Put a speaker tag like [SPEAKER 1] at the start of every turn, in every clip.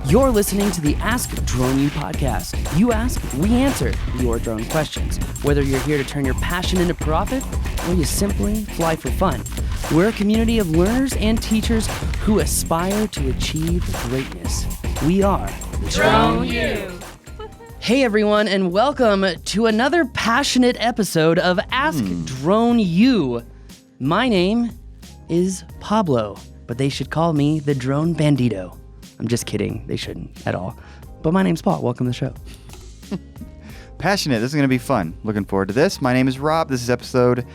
[SPEAKER 1] You're listening to the Ask Drone U podcast. You ask, we answer your drone questions. Whether you're here to turn your passion into profit or you simply fly for fun, we're a community of learners and teachers who aspire to achieve greatness. We are
[SPEAKER 2] Drone U.
[SPEAKER 1] Hey everyone, and welcome to another passionate episode of Ask Drone U. My name is Pablo, but they should call me the Drone Bandito. I'm just kidding. They shouldn't at all. But my name's Paul. Welcome to the show.
[SPEAKER 3] Passionate. This is going to be fun. Looking forward to this. My name is Rob. This is episode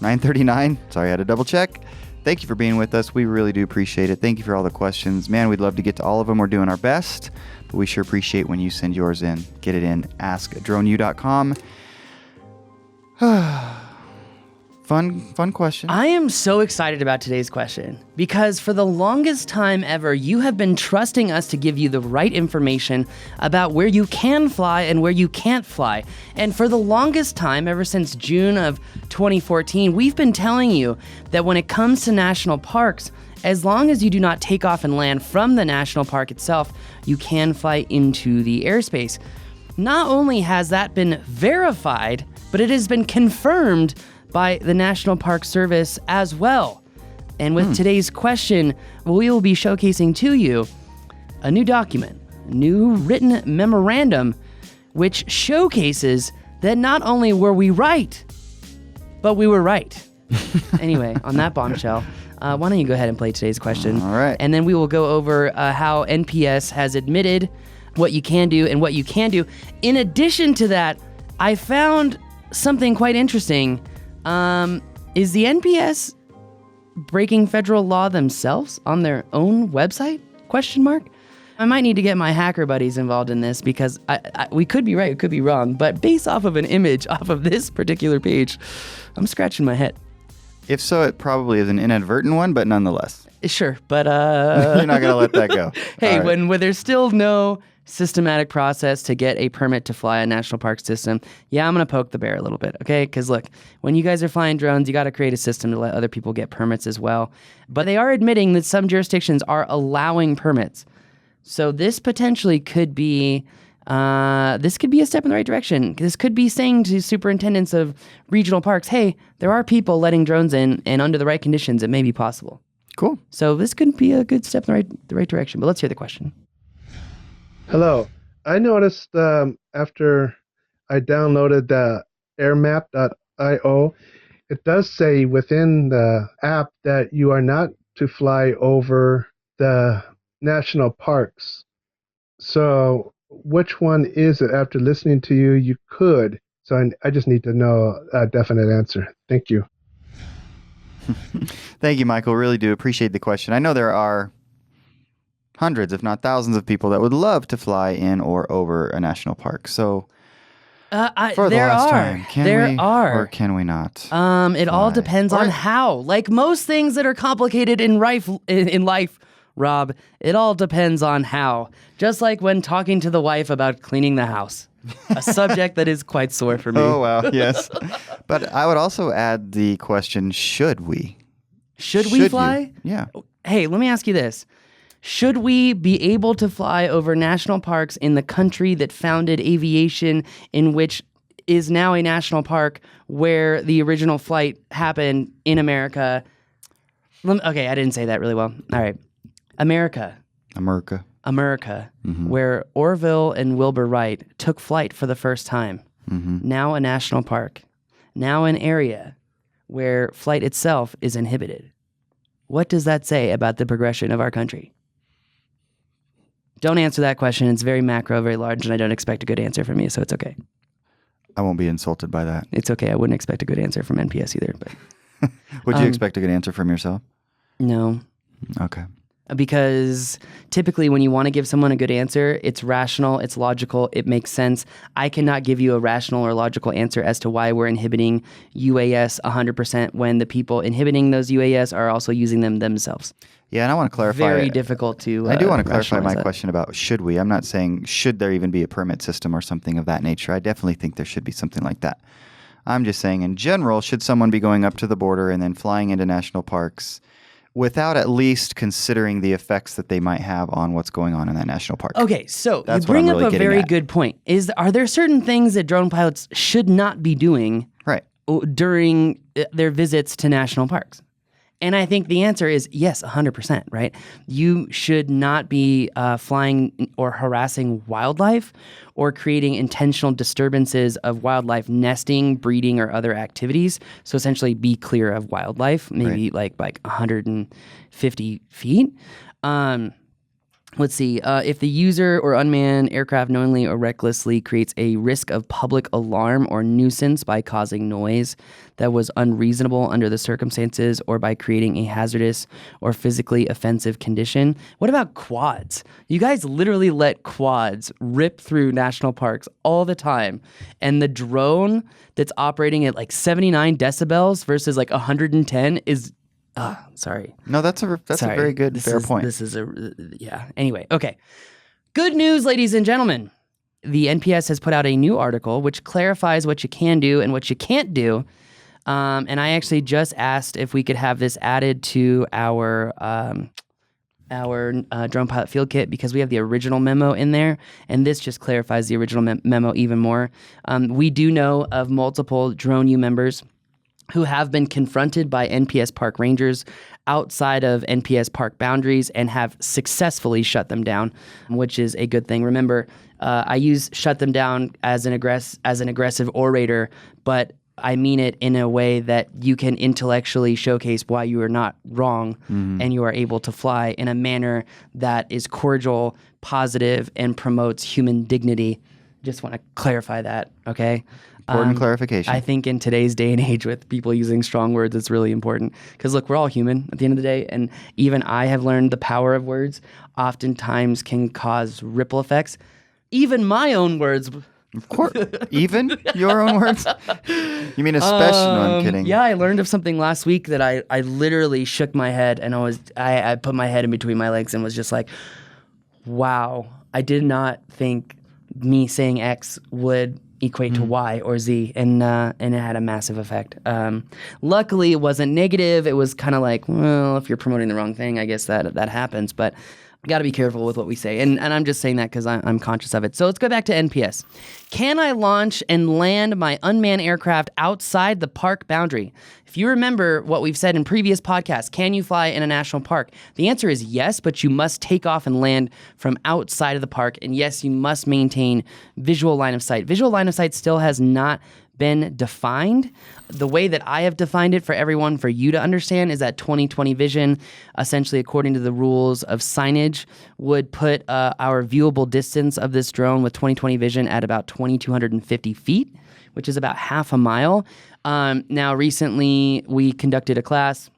[SPEAKER 3] 939. Sorry, I had to double check. Thank you for being with us. We really do appreciate it. Thank you for all the questions. Man, we'd love to get to all of them. We're doing our best, but we sure appreciate when you send yours in. Get it in askdroneu.com. Fun question.
[SPEAKER 1] I am so excited about today's question because for the longest time ever, you have been trusting us to give you the right information about where you can fly and where you can't fly. And for the longest time, ever since June of 2014, we've been telling you that when it comes to national parks, as long as you do not take off and land from the national park itself, you can fly into the airspace. Not only has that been verified, but it has been confirmed by the National Park Service as well. And with today's question, we will be showcasing to you a new document, a new written memorandum, which showcases that not only were we right, but we were right. Anyway, on that bombshell, why don't you go ahead and play today's question?
[SPEAKER 3] All right.
[SPEAKER 1] And then we will go over how NPS has admitted what you can do and what you can do. In addition to that, I found something quite interesting. Is the NPS breaking federal law themselves on their own website? ? I might need to get my hacker buddies involved in this because we could be right, we could be wrong, but based off of an image off of this particular page, I'm scratching my head.
[SPEAKER 3] If so, it probably is an inadvertent one, but nonetheless.
[SPEAKER 1] Sure, but
[SPEAKER 3] You're not going to let that go.
[SPEAKER 1] Hey,
[SPEAKER 3] All right.
[SPEAKER 1] when there's still no systematic process to get a permit to fly a national park system, yeah, I'm going to poke the bear a little bit, okay? Because look, when you guys are flying drones, you got to create a system to let other people get permits as well. But they are admitting that some jurisdictions are allowing permits. So this potentially could be, a step in the right direction. This could be saying to superintendents of regional parks, hey, there are people letting drones in, and under the right conditions, it may be possible.
[SPEAKER 3] Cool.
[SPEAKER 1] So this could be a good step in the right direction. But let's hear the question.
[SPEAKER 4] Hello. I noticed after I downloaded the airmap.io, it does say within the app that you are not to fly over the national parks. So which one is it? After listening to you, you could. So I just need to know a definite answer. Thank you.
[SPEAKER 3] Thank you, Michael. Really do appreciate the question. I know there are hundreds, if not thousands of people that would love to fly in or over a national park. So for the last time, can we or can we not?
[SPEAKER 1] It all depends on how. Like most things that are complicated in life, Rob, it all depends on how. Just like when talking to the wife about cleaning the house. A subject that is quite sore for me.
[SPEAKER 3] Oh, wow. Yes. But I would also add the question, should we?
[SPEAKER 1] Should we fly?
[SPEAKER 3] Yeah.
[SPEAKER 1] Hey, let me ask you this. Should we be able to fly over national parks in the country that founded aviation, in which is now a national park where the original flight happened in America? Okay, I didn't say that really well. All right. America, where Orville and Wilbur Wright took flight for the first time. Now a national park. Now an area where flight itself is inhibited. What does that say about the progression of our country? Don't answer that question. It's very macro, very large, and I don't expect a good answer from you, so it's okay.
[SPEAKER 3] I won't be insulted by that.
[SPEAKER 1] It's okay. I wouldn't expect a good answer from NPS either. But
[SPEAKER 3] would you expect a good answer from yourself?
[SPEAKER 1] No.
[SPEAKER 3] Okay.
[SPEAKER 1] Because typically when you want to give someone a good answer, it's rational, it's logical, it makes sense. I cannot give you a rational or logical answer as to why we're inhibiting UAS 100% when the people inhibiting those UAS are also using them themselves.
[SPEAKER 3] Yeah, and I want to clarify.
[SPEAKER 1] Very difficult to
[SPEAKER 3] I do want to clarify my
[SPEAKER 1] that.
[SPEAKER 3] question about should we. I'm not saying should there even be a permit system or something of that nature. I definitely think there should be something like that. I'm just saying in general, should someone be going up to the border and then flying into national parks without at least considering the effects that they might have on what's going on in that national park.
[SPEAKER 1] Okay, so
[SPEAKER 3] That's
[SPEAKER 1] you bring
[SPEAKER 3] what I'm
[SPEAKER 1] up
[SPEAKER 3] really
[SPEAKER 1] a very
[SPEAKER 3] getting at.
[SPEAKER 1] good point. Are there certain things that drone pilots should not be doing
[SPEAKER 3] Right.
[SPEAKER 1] during their visits to national parks? And I think the answer is yes, 100%, right? You should not be flying or harassing wildlife or creating intentional disturbances of wildlife nesting, breeding, or other activities. So essentially be clear of wildlife, maybe like 150 feet. Let's see. If the user or unmanned aircraft knowingly or recklessly creates a risk of public alarm or nuisance by causing noise that was unreasonable under the circumstances or by creating a hazardous or physically offensive condition. What about quads? You guys literally let quads rip through national parks all the time. And the drone that's operating at like 79 decibels versus like 110 is... sorry.
[SPEAKER 3] No, that's a very good, fair point.
[SPEAKER 1] Anyway, okay. Good news, ladies and gentlemen. The NPS has put out a new article which clarifies what you can do and what you can't do. And I actually just asked if we could have this added to our drone pilot field kit because we have the original memo in there, and this just clarifies the original memo even more. We do know of multiple Drone U members who have been confronted by NPS park rangers outside of NPS park boundaries and have successfully shut them down, which is a good thing. Remember, I use shut them down as an aggressive orator, but I mean it in a way that you can intellectually showcase why you are not wrong and you are able to fly in a manner that is cordial, positive, and promotes human dignity. Just want to clarify that, okay?
[SPEAKER 3] Important clarification.
[SPEAKER 1] I think in today's day and age with people using strong words, it's really important. Because look, we're all human at the end of the day. And even I have learned the power of words oftentimes can cause ripple effects. Even my own words.
[SPEAKER 3] Of course. Even your own words? You mean especially? No, I'm kidding.
[SPEAKER 1] Yeah, I learned of something last week that I literally shook my head and I put my head in between my legs and was just like, wow, I did not think me saying X would equate to Y or Z, and it had a massive effect. Luckily, it wasn't negative. It was kind of like, well, if you're promoting the wrong thing, I guess that happens. But got to be careful with what we say. And I'm just saying that because I'm conscious of it. So let's go back to NPS. Can I launch and land my unmanned aircraft outside the park boundary? If you remember what we've said in previous podcasts, can you fly in a national park? The answer is yes, but you must take off and land from outside of the park. And yes, you must maintain visual line of sight. Visual line of sight still has not been defined. The way that I have defined it for everyone, for you to understand, is that 20/20 vision, essentially according to the rules of signage, would put our viewable distance of this drone with 20/20 vision at about 2,250 feet, which is about half a mile. Now, recently, we conducted a class,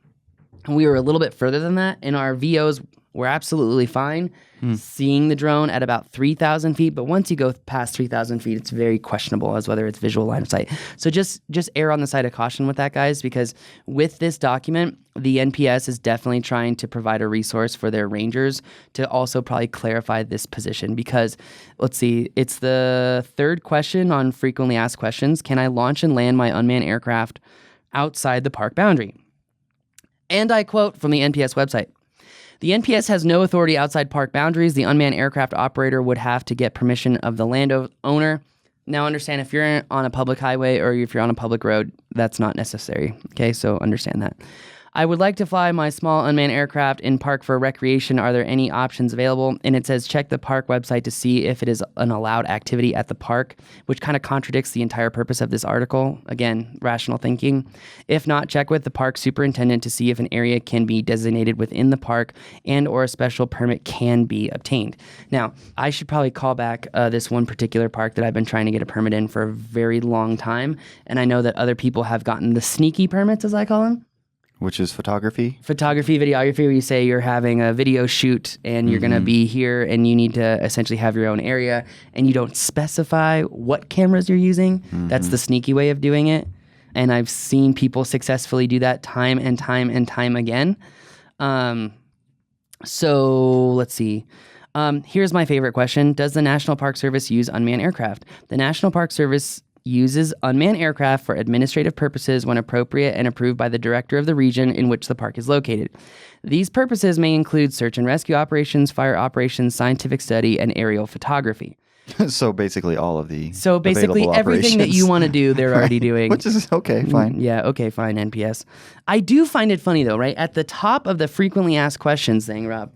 [SPEAKER 1] and we were a little bit further than that, and our VOs were absolutely fine seeing the drone at about 3,000 feet. But once you go past 3,000 feet, it's very questionable as whether it's visual line of sight. So just err on the side of caution with that, guys, because with this document, the NPS is definitely trying to provide a resource for their rangers to also probably clarify this position. Because, let's see, it's the third question on frequently asked questions. Can I launch and land my unmanned aircraft outside the park boundary? And I quote from the NPS website. The NPS has no authority outside park boundaries. The unmanned aircraft operator would have to get permission of the landowner. Now understand, if you're on a public highway or if you're on a public road, that's not necessary. Okay, so understand that. I would like to fly my small unmanned aircraft in park for recreation. Are there any options available? And it says check the park website to see if it is an allowed activity at the park, which kind of contradicts the entire purpose of this article. Again, rational thinking. If not, check with the park superintendent to see if an area can be designated within the park and or a special permit can be obtained. Now, I should probably call back this one particular park that I've been trying to get a permit in for a very long time. And I know that other people have gotten the sneaky permits, as I call them.
[SPEAKER 3] Which is photography? Photography,
[SPEAKER 1] videography, where you say you're having a video shoot and you're going to be here and you need to essentially have your own area and you don't specify what cameras you're using. That's the sneaky way of doing it. And I've seen people successfully do that time and time and time again. So let's see. Here's my favorite question. Does the National Park Service use unmanned aircraft? The National Park Service uses unmanned aircraft for administrative purposes when appropriate and approved by the director of the region in which the park is located. These purposes may include search and rescue operations, fire operations, scientific study, and aerial photography.
[SPEAKER 3] So basically all of the
[SPEAKER 1] So basically
[SPEAKER 3] available
[SPEAKER 1] everything that
[SPEAKER 3] operations.
[SPEAKER 1] you want to do, they're already doing.
[SPEAKER 3] Which is okay, fine.
[SPEAKER 1] Yeah, okay, fine, NPS. I do find it funny though, right? At the top of the frequently asked questions thing, Rob,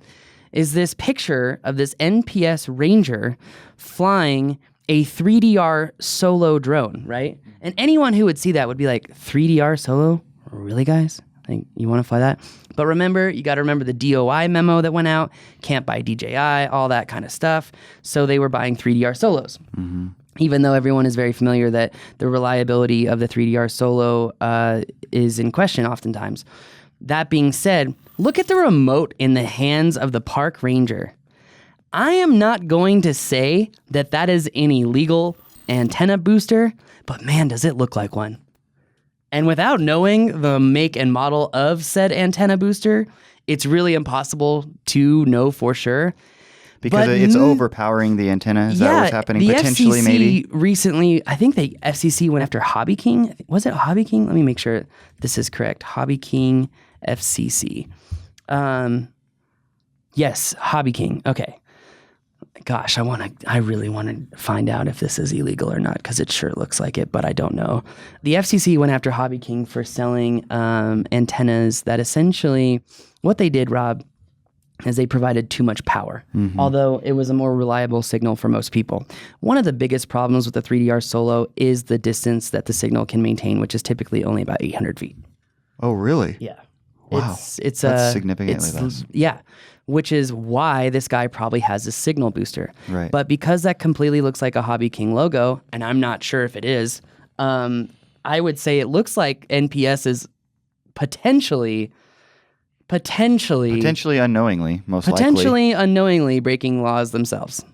[SPEAKER 1] is this picture of this NPS Ranger flying a 3DR solo drone, right? And anyone who would see that would be like, 3DR solo? Really, guys? Like, you want to fly that? But remember, you got to remember the DOI memo that went out, can't buy DJI, all that kind of stuff. So they were buying 3DR solos.
[SPEAKER 3] Mm-hmm.
[SPEAKER 1] Even though everyone is very familiar that the reliability of the 3DR solo is in question oftentimes. That being said, look at the remote in the hands of the park ranger. I am not going to say that that is an illegal antenna booster, but man, does it look like one. And without knowing the make and model of said antenna booster, it's really impossible to know for sure.
[SPEAKER 3] Because it's overpowering the antenna. Is that what's happening?
[SPEAKER 1] The
[SPEAKER 3] Potentially,
[SPEAKER 1] FCC
[SPEAKER 3] maybe?
[SPEAKER 1] recently, I think the FCC went after Hobby King. Was it Hobby King? Let me make sure this is correct. Hobby King FCC. Yes, Hobby King. Okay. Gosh, I really want to find out if this is illegal or not because it sure looks like it, but I don't know. The FCC went after Hobby King for selling antennas that essentially, what they did, Rob, is they provided too much power, although it was a more reliable signal for most people. One of the biggest problems with the 3DR Solo is the distance that the signal can maintain, which is typically only about 800 feet.
[SPEAKER 3] Oh, really?
[SPEAKER 1] Yeah.
[SPEAKER 3] Wow.
[SPEAKER 1] It's
[SPEAKER 3] That's significantly less.
[SPEAKER 1] Yeah, which is why this guy probably has a signal booster.
[SPEAKER 3] Right.
[SPEAKER 1] But because that completely looks like a Hobby King logo, and I'm not sure if it is, I would say it looks like NPS is potentially
[SPEAKER 3] unknowingly, most likely.
[SPEAKER 1] Potentially unknowingly breaking laws themselves.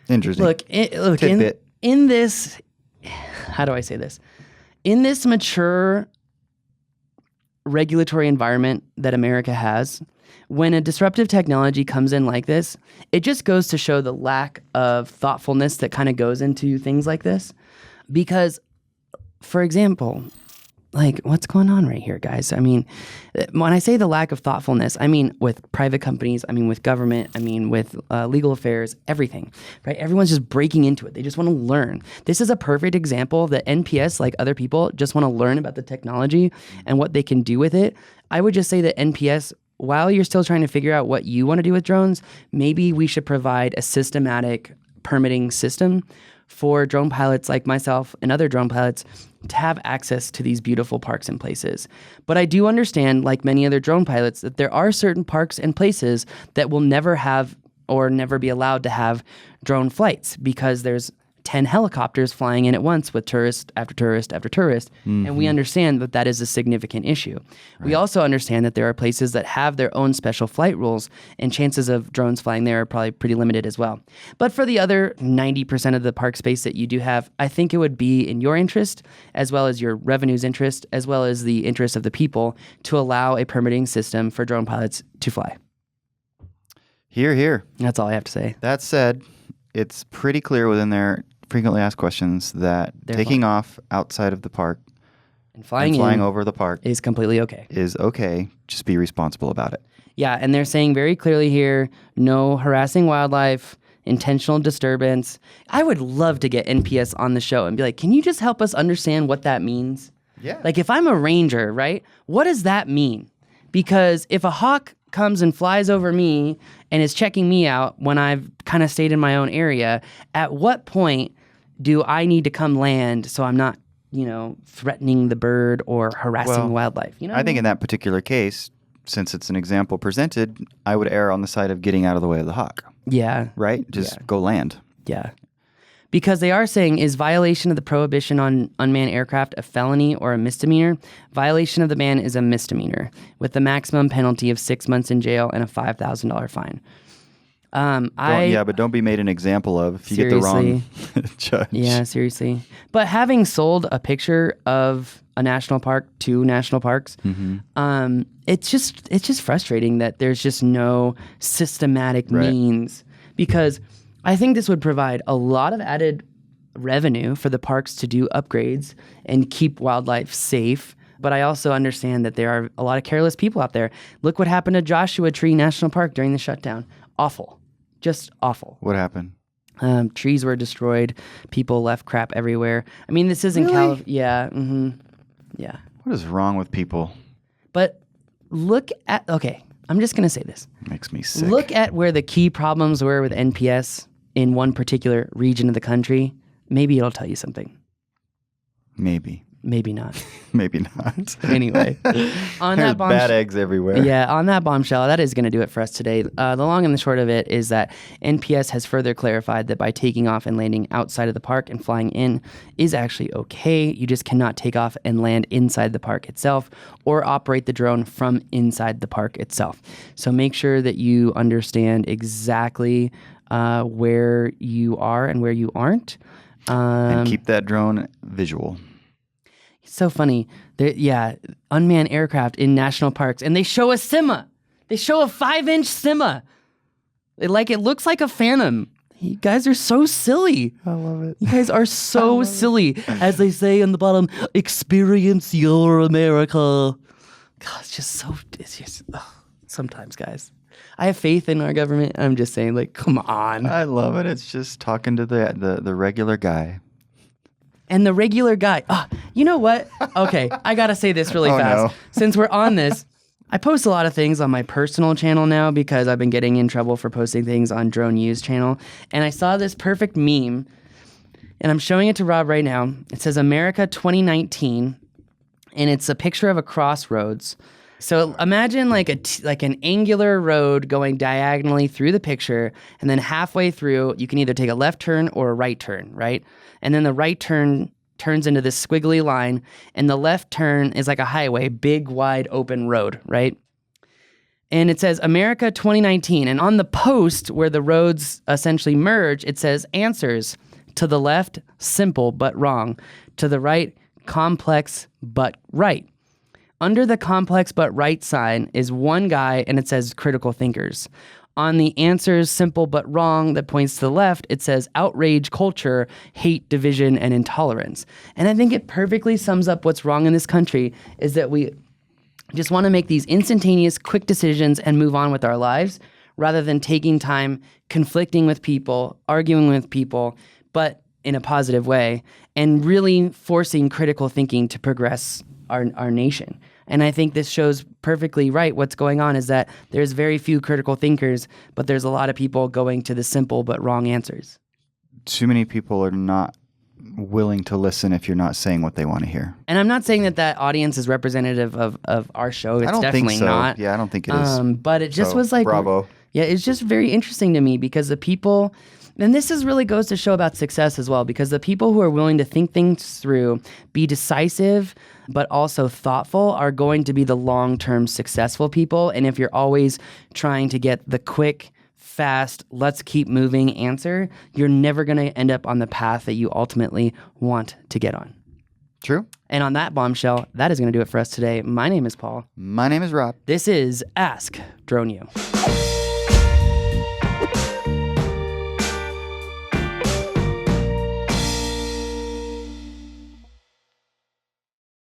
[SPEAKER 3] Interesting.
[SPEAKER 1] Look,
[SPEAKER 3] Tidbit.
[SPEAKER 1] in this, how do I say this? In this mature regulatory environment that America has, when a disruptive technology comes in like this, it just goes to show the lack of thoughtfulness that kind of goes into things like this. Because, for example, like, what's going on right here, guys? I mean, when I say the lack of thoughtfulness, I mean with private companies, I mean with government, I mean with legal affairs, everything, right? Everyone's just breaking into it. They just want to learn. This is a perfect example that NPS, like other people, just want to learn about the technology and what they can do with it. I would just say that NPS, while you're still trying to figure out what you want to do with drones, maybe we should provide a systematic permitting system for drone pilots like myself and other drone pilots to have access to these beautiful parks and places. But I do understand, like many other drone pilots, that there are certain parks and places that will never have or never be allowed to have drone flights because there's 10 helicopters flying in at once with tourist after tourist after tourist. And we understand that that is a significant issue. Right. We also understand that there are places that have their own special flight rules, and chances of drones flying there are probably pretty limited as well. But for the other 90% of the park space that you do have, I think it would be in your interest, as well as your revenue's interest, as well as the interest of the people, to allow a permitting system for drone pilots to fly.
[SPEAKER 3] Hear, hear.
[SPEAKER 1] That's all I have to say.
[SPEAKER 3] That said, it's pretty clear within their frequently asked questions that taking off outside of the park
[SPEAKER 1] and flying
[SPEAKER 3] over the park
[SPEAKER 1] is completely okay.
[SPEAKER 3] Is okay. Just be responsible about it.
[SPEAKER 1] Yeah, and they're saying very clearly here, no harassing wildlife, intentional disturbance. I would love to get NPS on the show and be like, can you just help us understand what that means?
[SPEAKER 3] Yeah.
[SPEAKER 1] Like if I'm a ranger, right? What does that mean? Because if a hawk comes and flies over me and is checking me out when I've kind of stayed in my own area, at what point do I need to come land so I'm not, threatening the bird or harassing wildlife?
[SPEAKER 3] I think in that particular case, since it's an example presented, I would err on the side of getting out of the way of the hawk.
[SPEAKER 1] Yeah.
[SPEAKER 3] Right? Just go land.
[SPEAKER 1] Yeah. Because they are saying, is violation of the prohibition on unmanned aircraft a felony or a misdemeanor? Violation of the ban is a misdemeanor, with the maximum penalty of 6 months in jail and a $5,000 fine.
[SPEAKER 3] But don't be made an example of if you get the wrong judge.
[SPEAKER 1] Yeah, seriously. But having sold a picture of a national park to national parks, it's just frustrating that there's just no systematic means, because I think this would provide a lot of added revenue for the parks to do upgrades and keep wildlife safe. But I also understand that there are a lot of careless people out there. Look what happened to Joshua Tree National Park during the shutdown. Awful. Just awful.
[SPEAKER 3] What happened?
[SPEAKER 1] Trees were destroyed. People left crap everywhere. I mean, this isn't
[SPEAKER 3] Really?
[SPEAKER 1] California. Yeah. Mm-hmm. Yeah.
[SPEAKER 3] What is wrong with people?
[SPEAKER 1] But look at, okay, I'm just going to say this.
[SPEAKER 3] Makes me sick.
[SPEAKER 1] Look at where the key problems were with NPS in one particular region of the country. Maybe it'll tell you something.
[SPEAKER 3] Maybe.
[SPEAKER 1] Maybe not.
[SPEAKER 3] Maybe not.
[SPEAKER 1] Anyway, on
[SPEAKER 3] There's
[SPEAKER 1] that
[SPEAKER 3] bad eggs everywhere.
[SPEAKER 1] Yeah, on that bombshell, that is going to do it for us today. The long and the short of it is that NPS has further clarified that by taking off and landing outside of the park and flying in is actually okay. You just cannot take off and land inside the park itself or operate the drone from inside the park itself. So make sure that you understand exactly where you are and where you aren't.
[SPEAKER 3] And keep that drone visual.
[SPEAKER 1] So funny. Unmanned aircraft in national parks, and they show a Sima. They show a 5-inch Sima. It looks like a Phantom. You guys are so silly.
[SPEAKER 3] I love it.
[SPEAKER 1] You guys are so silly. As they say on the bottom, experience your America. God, sometimes, guys. I have faith in our government. I'm just saying, come on.
[SPEAKER 3] I love it. It's just talking to the regular guy.
[SPEAKER 1] And the regular guy, you know what? Okay, I gotta say this really fast.
[SPEAKER 3] No.
[SPEAKER 1] Since we're on this, I post a lot of things on my personal channel now because I've been getting in trouble for posting things on Drone U's channel. And I saw this perfect meme, and I'm showing it to Rob right now. It says America 2019, and it's a picture of a crossroads. So imagine like an angular road going diagonally through the picture, and then halfway through, you can either take a left turn or a right turn, right? And then the right turn turns into this squiggly line, and the left turn is like a highway, big, wide, open road, right? And it says America 2019, and on the post where the roads essentially merge, it says answers. To the left, simple but wrong. To the right, complex but right. Under the complex but right sign is one guy, and it says critical thinkers. On the answers, simple but wrong, that points to the left, it says outrage, culture, hate, division, and intolerance. And I think it perfectly sums up what's wrong in this country is that we just want to make these instantaneous, quick decisions and move on with our lives rather than taking time, conflicting with people, arguing with people, but in a positive way, and really forcing critical thinking to progress our nation. And I think this shows perfectly right what's going on is that there's very few critical thinkers, but there's a lot of people going to the simple but wrong answers.
[SPEAKER 3] Too many people are not willing to listen if you're not saying what they want to hear.
[SPEAKER 1] And I'm not saying that audience is representative of our show. It's
[SPEAKER 3] I don't
[SPEAKER 1] definitely
[SPEAKER 3] think so.
[SPEAKER 1] not.
[SPEAKER 3] Yeah, I don't think it is.
[SPEAKER 1] But it just
[SPEAKER 3] So,
[SPEAKER 1] was like,
[SPEAKER 3] bravo.
[SPEAKER 1] Yeah, it's just very interesting to me because the people, and this really goes to show about success as well, because the people who are willing to think things through, be decisive, but also thoughtful are going to be the long-term successful people. And if you're always trying to get the quick, fast, let's keep moving answer, you're never going to end up on the path that you ultimately want to get on.
[SPEAKER 3] True.
[SPEAKER 1] And on that bombshell, that is going to do it for us today. My name is Paul.
[SPEAKER 3] My name is Rob.
[SPEAKER 1] This is Ask Drone U.